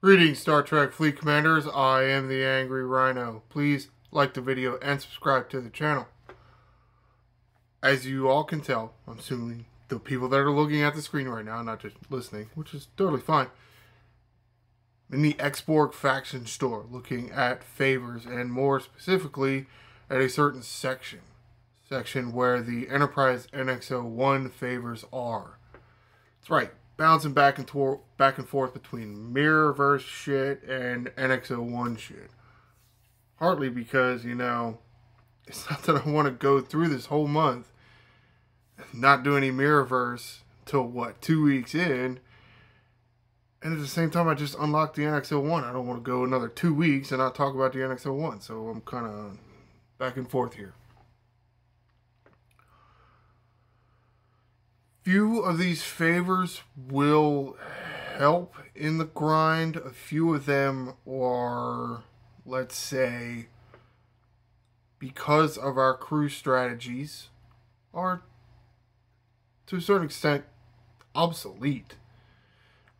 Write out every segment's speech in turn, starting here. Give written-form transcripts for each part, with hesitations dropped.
Greetings, Star Trek Fleet Commanders. I am the Angry Rhino. Please like the video and subscribe to the channel. As you all can tell, I'm assuming the people that are looking at the screen right now, not just listening, which is totally fine, in the Ex-Borg faction store, looking at favors and more specifically at a certain section where the Enterprise NX-01 favors are. That's right. Bouncing back and forth between Mirrorverse shit and NX-01 shit. Partly because, it's not that I want to go through this whole month and not do any Mirrorverse until, 2 weeks in. And at the same time, I just unlocked the NX-01. I don't want to go another 2 weeks and not talk about the NX-01. So I'm kind of back and forth here. Few of these favors will help in the grind. A few of them are, let's say, because of our crew strategies, are to a certain extent obsolete.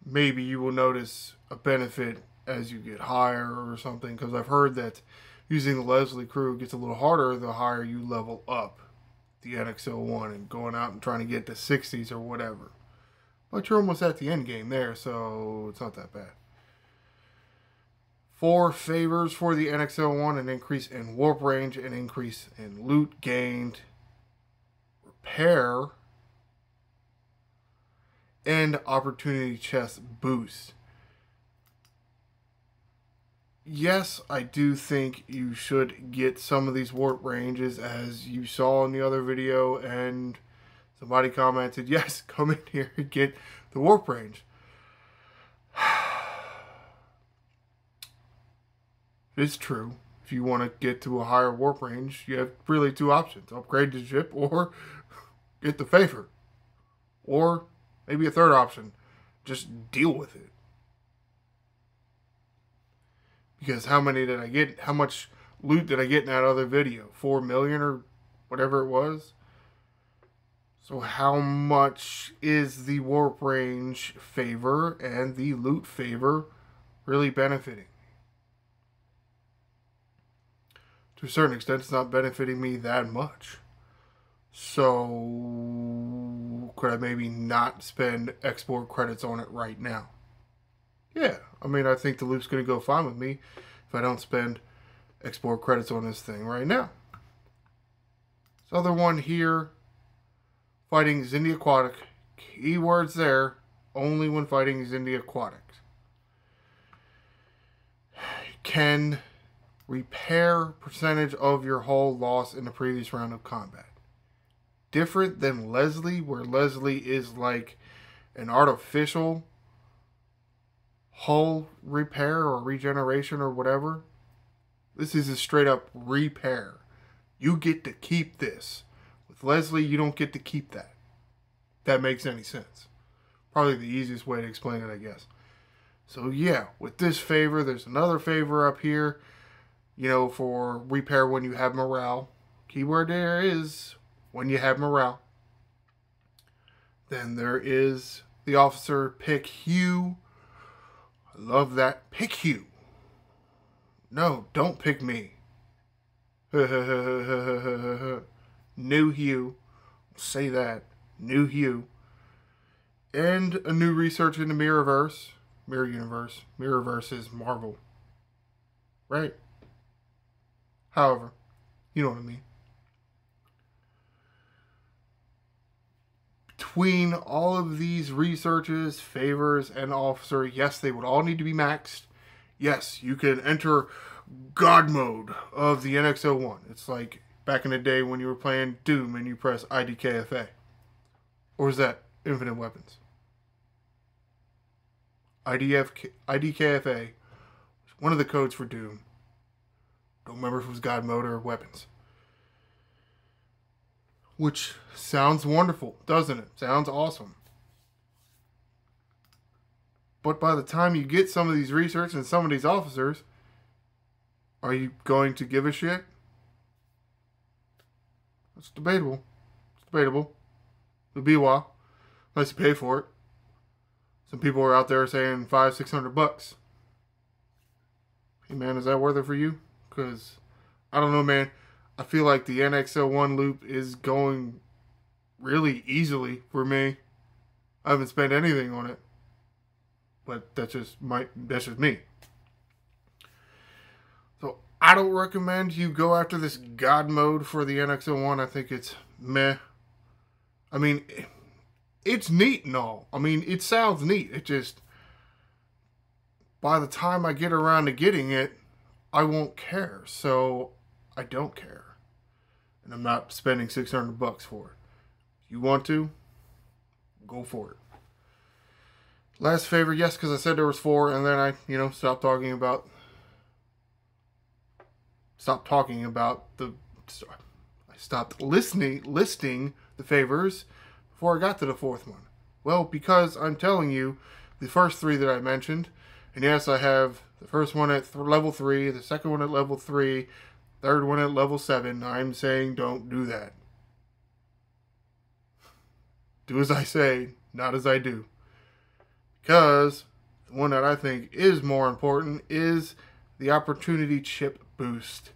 Maybe you will notice a benefit as you get higher or something, because I've heard that using the Leslie crew gets a little harder the higher you level up the NX-01 and going out and trying to get to 60s or whatever. But you're almost at the end game there, so it's not that bad. 4 favors for the NX-01: an increase in warp range, an increase in loot gained, repair, and opportunity chest boost. Yes, I do think you should get some of these warp ranges, as you saw in the other video, and somebody commented, yes, come in here and get the warp range. It's true. If you want to get to a higher warp range, you have really 2 options. Upgrade the ship or get the favor. Or maybe a third option, just deal with it. Because how many did I get? How much loot did I get in that other video? 4 million or whatever it was? So how much is the warp range favor and the loot favor really benefiting? To a certain extent, it's not benefiting me that much. So could I maybe not spend Ex-Borg credits on it right now? Yeah, I mean, I think the loop's going to go fine with me if I don't spend Ex-Borg credits on this thing right now. This other one here, fighting Xindi Aquatic. Keywords there, only when fighting Xindi Aquatic. Can repair percentage of your hull loss in the previous round of combat. Different than Leslie, where Leslie is like an artificial hull repair or regeneration or whatever. This is a straight up repair. You get to keep this. With Leslie, you don't get to keep that. If that makes any sense. Probably the easiest way to explain it, I guess. So yeah, with this favor, there's another favor up here, for repair when you have morale. Keyword there is when you have morale. Then there is the officer pick Hugh. I love that. Pick Hugh. No, don't pick me. New Hugh. Say that. New Hugh. And a new research in the Mirrorverse. Mirror Universe. Mirrorverse is Marvel. Right? However, you know what I mean. Between all of these researches, favors, and officer, yes, they would all need to be maxed. Yes, you can enter God mode of the NX-01. It's like back in the day when you were playing Doom and you press IDKFA. Or is that Infinite Weapons? IDKFA was one of the codes for Doom. Don't remember if it was God mode or weapons. Which sounds wonderful, doesn't it? Sounds awesome. But by the time you get some of these research and some of these officers, are you going to give a shit? It's debatable. It's debatable. It'll be a while. Unless you pay for it. Some people are out there saying $500-600. Hey man, is that worth it for you? Because, I don't know, man. I feel like the NX01 loop is going really easily for me. I haven't spent anything on it. But that's just me. So I don't recommend you go after this God mode for the NX01. I think it's meh. I mean, it's neat and all. I mean, it sounds neat. It just, by the time I get around to getting it, I won't care. So I don't care. And I'm not spending $600 for it. If you want to, go for it. Last favor, yes, because I said there was 4, and then I, stopped talking about I stopped listing the favors before I got to the 4th one. Well, because I'm telling you, the first 3 that I mentioned, and yes, I have the first one at level 3, the second one at level 3, third one at level 7. I'm saying don't do that. Do as I say, not as I do. Because the one that I think is more important is the opportunity chip boost.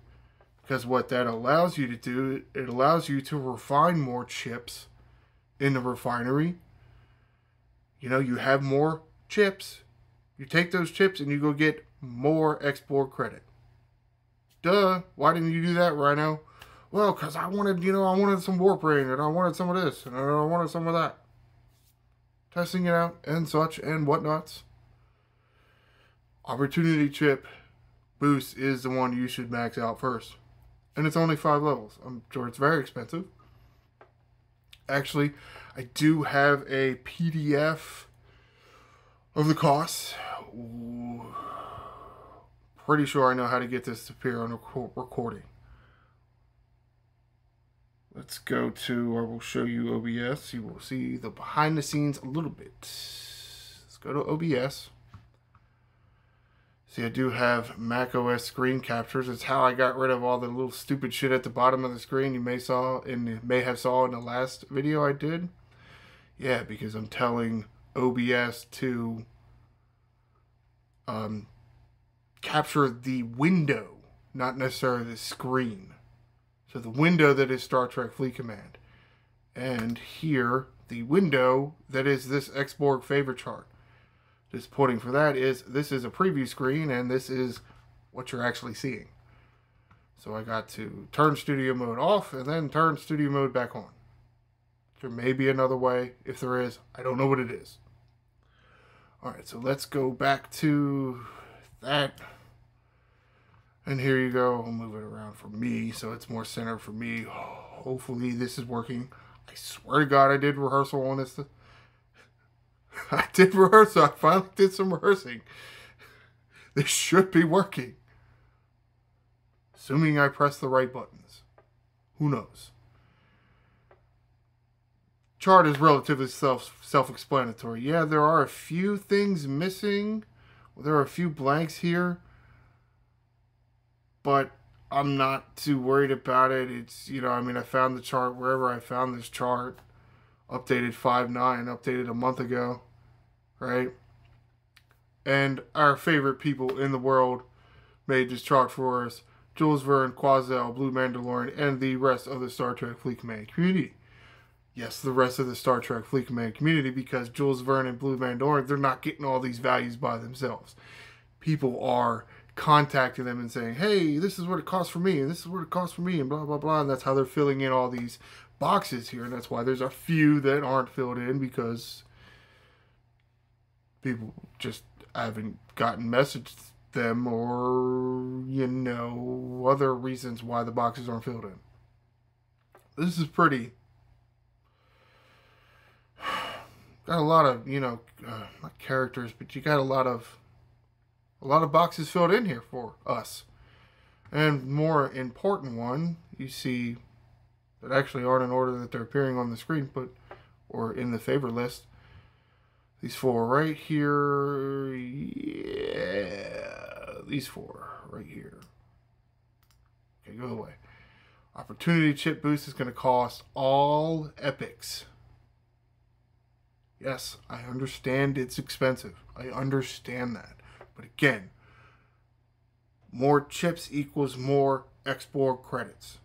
Because what that allows you to do, it allows you to refine more chips in the refinery. You have more chips. You take those chips and you go get more Ex-Borg credit. Duh. Why didn't you do that, Rhino? Well, because I wanted some warp ring, and I wanted some of this, and I wanted some of that. Testing it out, and such, and whatnots. Opportunity chip boost is the one you should max out first. And it's only 5 levels. I'm sure it's very expensive. Actually, I do have a PDF of the costs. Ooh. Pretty sure I know how to get this to appear on a recording. Let's go to, or we'll show you OBS. You will see the behind the scenes a little bit. Let's go to OBS. See, I do have macOS screen captures. It's how I got rid of all the little stupid shit at the bottom of the screen you may have saw in the last video I did. Yeah, because I'm telling OBS to capture the window, not necessarily the screen. So the window that is Star Trek Fleet Command. And here, the window that is this Ex-Borg favor chart. Disappointing for that is this is a preview screen and this is what you're actually seeing. So I got to turn studio mode off and then turn studio mode back on. There may be another way. If there is, I don't know what it is. Alright, so let's go back to that. And here you go. I'll move it around for me so it's more centered for me. Hopefully this is working. I swear to God I did rehearsal on this. I did rehearsal. I finally did some rehearsing. This should be working. Assuming I press the right buttons. Who knows? Chart is relatively self-explanatory. Yeah, there are a few things missing. There are a few blanks here. But I'm not too worried about it. It's, I found the chart wherever I found this chart. Updated 5.9, updated a month ago. Right? And our favorite people in the world made this chart for us. Jules Verne, Quazel, Blue Mandalorian, and the rest of the Star Trek Fleet Command community. Yes, the rest of the Star Trek Fleet Command community, because Jules Verne and Blue Mandalorian, they're not getting all these values by themselves. People are contacting them and saying, hey, this is what it costs for me, and this is what it costs for me, and blah, blah, blah. And that's how they're filling in all these boxes here. And that's why there's a few that aren't filled in, because people just haven't gotten messaged them, or, other reasons why the boxes aren't filled in. This is pretty. Got a lot of, not characters, but you got a lot of boxes filled in here for us. And more important one, you see that actually aren't in order that they're appearing on the screen, or in the favor list. These 4 right here. Yeah, these 4 right here. Okay, go away. Opportunity chip boost is going to cost all epics. Yes, I understand it's expensive. I understand that. But again, more chips equals more Ex-Borg credits.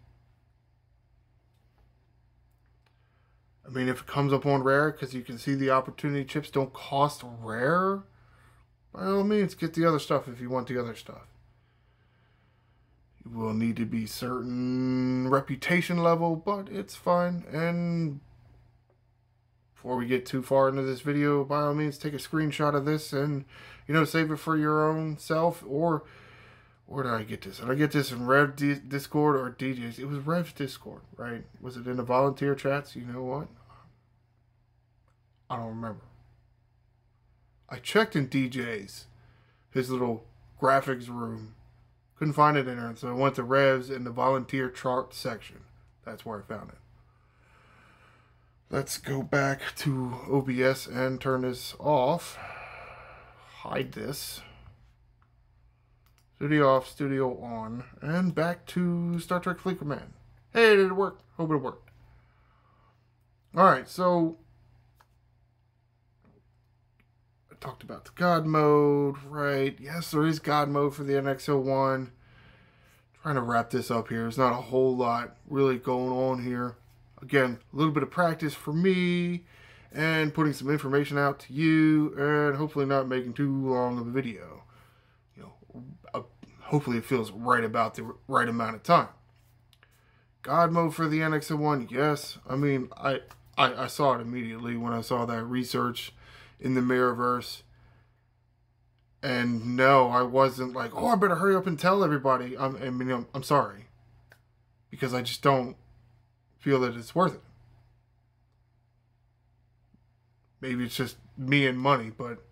I mean, if it comes up on rare, because you can see the opportunity chips don't cost rare, by all means, get the other stuff if you want the other stuff. You will need to be certain reputation level, but it's fine. And before we get too far into this video, by all means, take a screenshot of this and, save it for your own self. Or where did I get this? Did I get this in Rev Discord or DJs? It was Rev's Discord, right? Was it in the volunteer chats? You know what? I don't remember. I checked in DJ's, his little graphics room. Couldn't find it in there, so I went to Rev's in the volunteer chart section. That's where I found it. Let's go back to OBS and turn this off. Hide this. Studio off, studio on, and back to Star Trek Fleet Command. Hey, did it work? Hope it worked. Alright, so I talked about the God mode, right? Yes, there is God mode for the NX-01. Trying to wrap this up here. There's not a whole lot really going on here. Again, a little bit of practice for me and putting some information out to you, and hopefully not making too long of a video. Hopefully it feels right about the right amount of time. God mode for the NX-01, yes. I mean, I saw it immediately when I saw that research in the Mirrorverse. And no, I wasn't like, oh, I better hurry up and tell everybody. I'm sorry. Because I just don't feel that it's worth it. Maybe it's just me and money, but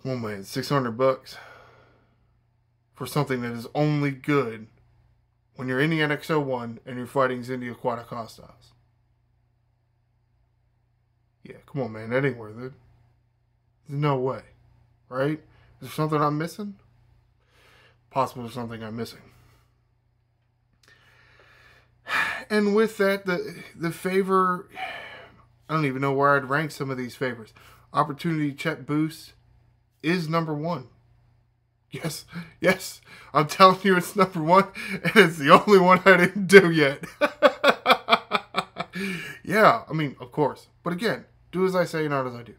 come on, man, $600 for something that is only good when you're in the NX-01 and you're fighting Xindi Aquatic hostiles. Yeah, come on, man, that ain't worth it. There's no way, right? Is there something I'm missing? Possibly there's something I'm missing. And with that, the favor, I don't even know where I'd rank some of these favors. Opportunity check boost is number one. Yes, I'm telling you it's number one, and it's the only one I didn't do yet. Yeah, I mean, of course. But again, do as I say, not as I do.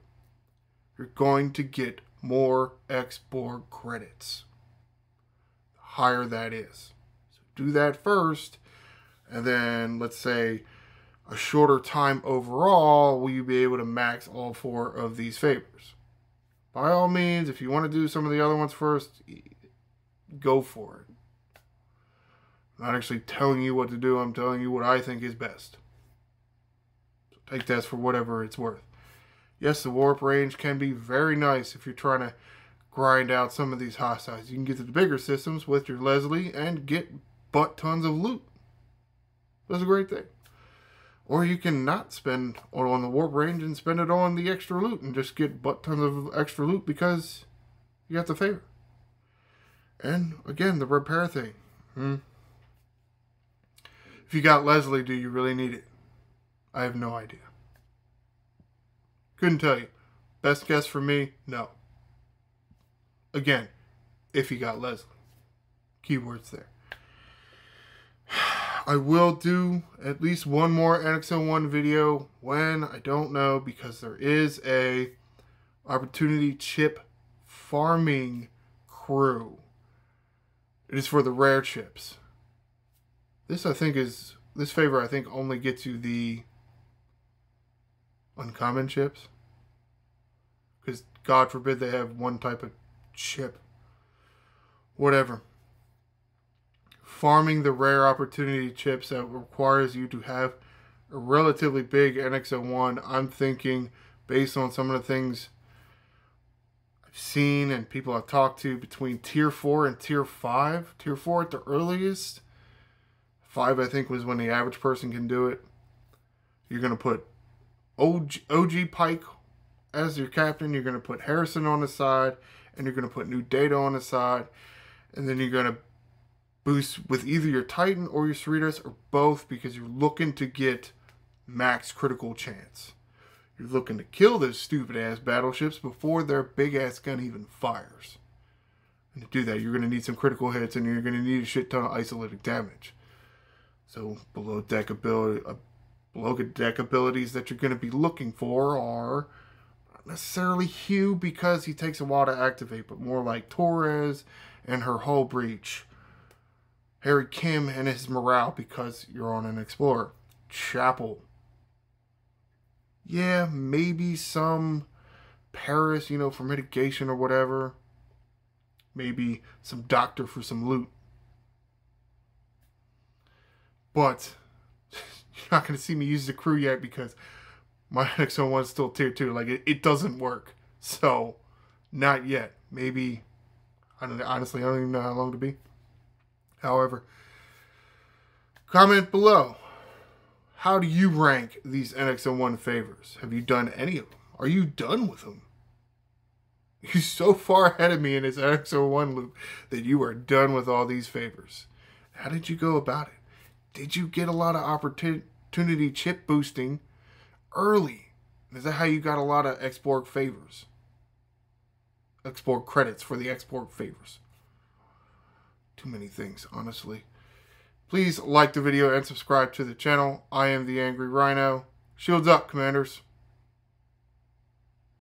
You're going to get more Ex-Borg credits. The higher that is. So do that first, and then, let's say, a shorter time overall, will you be able to max all 4 of these favors? By all means, if you want to do some of the other ones first, go for it. I'm not actually telling you what to do. I'm telling you what I think is best. So take that for whatever it's worth. Yes, the warp range can be very nice if you're trying to grind out some of these hostiles. You can get to the bigger systems with your Leslie and get butt tons of loot. That's a great thing. Or you can not spend on the warp range and spend it on the extra loot and just get butt tons of extra loot because you got the favor. And again, the repair thing. If you got Leslie, do you really need it? I have no idea. Couldn't tell you. Best guess for me, no. Again, if you got Leslie. Keywords there. I will do at least one more NX-01 video. When, I don't know, because there is a opportunity chip farming crew. It is for the rare chips. This favor I think only gets you the uncommon chips. Because God forbid they have one type of chip. Whatever. Farming the rare opportunity chips that requires you to have a relatively big NX-01. I'm thinking, based on some of the things I've seen and people I've talked to, between tier 4 and tier 5. Tier 4 at the earliest. 5 I think was when the average person can do it. You're going to put OG Pike as your captain. You're going to put Harrison on the side. And you're going to put New Data on the side. And then you're going to boost with either your Titan or your Cerritos or both, because you're looking to get max critical chance. You're looking to kill those stupid ass battleships before their big ass gun even fires. And to do that, you're going to need some critical hits, and you're going to need a shit ton of isolated damage. So below deck abilities that you're going to be looking for are not necessarily Hugh, because he takes a while to activate, but more like Torres and her hull breach. Harry Kim and his morale, because you're on an Explorer. Chapel. Yeah, maybe some Paris, for mitigation or whatever. Maybe some Doctor for some loot. But you're not going to see me use the crew yet, because my NX-01 is still tier 2. Like, it doesn't work. So, not yet. Maybe, honestly, I don't even know how long to be. However, comment below. How do you rank these NX-01 favors? Have you done any of them? Are you done with them? You're so far ahead of me in this NX-01 loop that you are done with all these favors. How did you go about it? Did you get a lot of opportunity chip boosting early? Is that how you got a lot of Ex-Borg favors? Ex-Borg credits for the Ex-Borg favors. Too many things, honestly. Please like the video and subscribe to the channel. I am the Angry Rhino. Shields up, Commanders.